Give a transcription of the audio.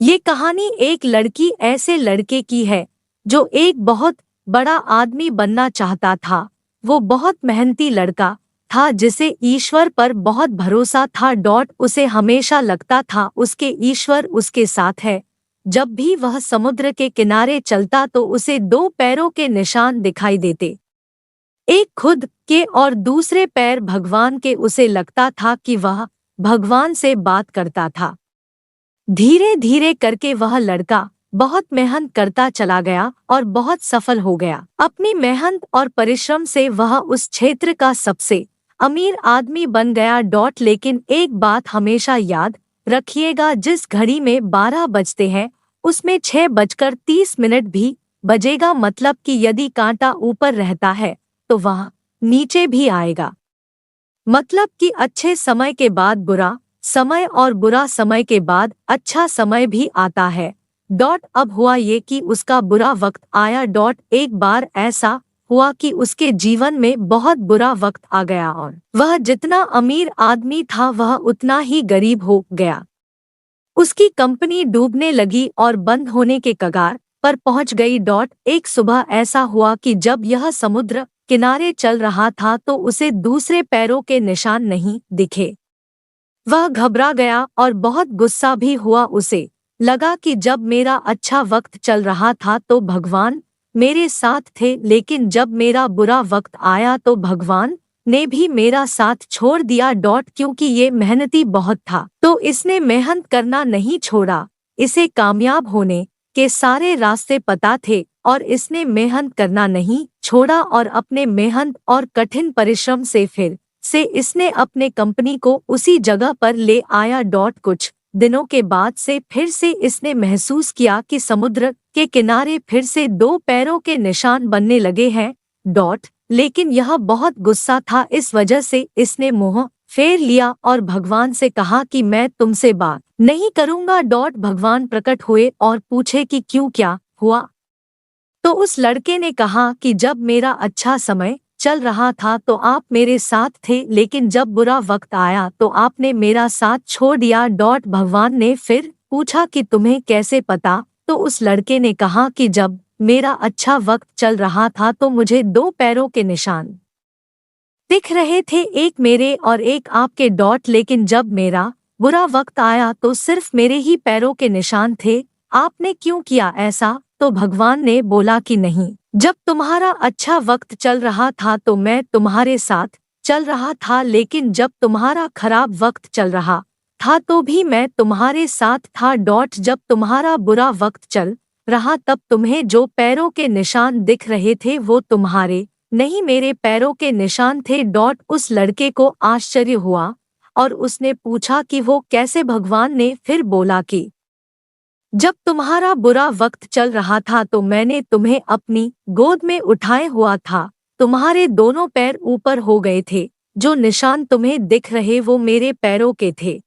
ये कहानी एक लड़की ऐसे लड़के की है जो एक बहुत बड़ा आदमी बनना चाहता था। वो बहुत मेहनती लड़का था जिसे ईश्वर पर बहुत भरोसा था। उसे हमेशा लगता था उसके ईश्वर उसके साथ है। जब भी वह समुद्र के किनारे चलता तो उसे दो पैरों के निशान दिखाई देते, एक खुद के और दूसरे पैर भगवान के। उसे लगता था कि वह भगवान से बात करता था। धीरे धीरे करके वह लड़का बहुत मेहनत करता चला गया और बहुत सफल हो गया। अपनी मेहनत और परिश्रम से वह उस क्षेत्र का सबसे अमीर आदमी बन गया। लेकिन एक बात हमेशा याद रखिएगा, जिस घड़ी में 12 बजते हैं उसमें 6:30 भी बजेगा। मतलब कि यदि कांटा ऊपर रहता है तो वह नीचे भी आएगा। मतलब कि अच्छे समय के बाद बुरा समय और बुरा समय के बाद अच्छा समय भी आता है। अब हुआ ये कि उसका बुरा वक्त आया। एक बार ऐसा हुआ कि उसके जीवन में बहुत बुरा वक्त आ गया और वह जितना अमीर आदमी था वह उतना ही गरीब हो गया। उसकी कंपनी डूबने लगी और बंद होने के कगार पर पहुंच गई। एक सुबह ऐसा हुआ कि जब यह समुद्र किनारे चल रहा था तो उसे दूसरे पैरों के निशान नहीं दिखे। वह घबरा गया और बहुत गुस्सा भी हुआ। उसे लगा कि जब मेरा अच्छा वक्त चल रहा था तो भगवान मेरे साथ थे, लेकिन जब मेरा बुरा वक्त आया तो भगवान ने भी मेरा साथ छोड़ दिया। क्योंकि ये मेहनती बहुत था तो इसने मेहनत करना नहीं छोड़ा। इसे कामयाब होने के सारे रास्ते पता थे और इसने मेहनत करना नहीं छोड़ा और अपने मेहनत और कठिन परिश्रम से फिर से इसने अपने कंपनी को उसी जगह पर ले आया। कुछ दिनों के बाद से फिर से इसने महसूस किया कि समुद्र के किनारे फिर से दो पैरों के निशान बनने लगे हैं। लेकिन यह बहुत गुस्सा था, इस वजह से इसने मुंह फेर लिया और भगवान से कहा कि मैं तुमसे बात नहीं करूंगा। भगवान प्रकट हुए और पूछे कि क्यों, क्या हुआ? तो उस लड़के ने कहा कि जब मेरा अच्छा समय चल रहा था तो आप मेरे साथ थे, लेकिन जब बुरा वक्त आया तो आपने मेरा साथ छोड़ दिया। भगवान ने फिर पूछा कि तुम्हें कैसे पता? तो उस लड़के ने कहा कि जब मेरा अच्छा वक्त चल रहा था तो मुझे दो पैरों के निशान दिख रहे थे, एक मेरे और एक आपके। लेकिन जब मेरा बुरा वक्त आया तो सिर्फ मेरे ही पैरों के निशान थे। आपने क्यों किया ऐसा? तो भगवान ने बोला कि नहीं, जब तुम्हारा अच्छा वक्त चल रहा था तो मैं तुम्हारे साथ चल रहा था, लेकिन जब तुम्हारा खराब वक्त चल रहा था तो भी मैं तुम्हारे साथ था। जब तुम्हारा बुरा वक्त चल रहा तब तुम्हें जो पैरों के निशान दिख रहे थे वो तुम्हारे नहीं, मेरे पैरों के निशान थे। उस लड़के को आश्चर्य हुआ और उसने पूछा कि वो कैसे? भगवान ने फिर बोला कि जब तुम्हारा बुरा वक्त चल रहा था तो मैंने तुम्हें अपनी गोद में उठाए हुआ था। तुम्हारे दोनों पैर ऊपर हो गए थे, जो निशान तुम्हें दिख रहे वो मेरे पैरों के थे।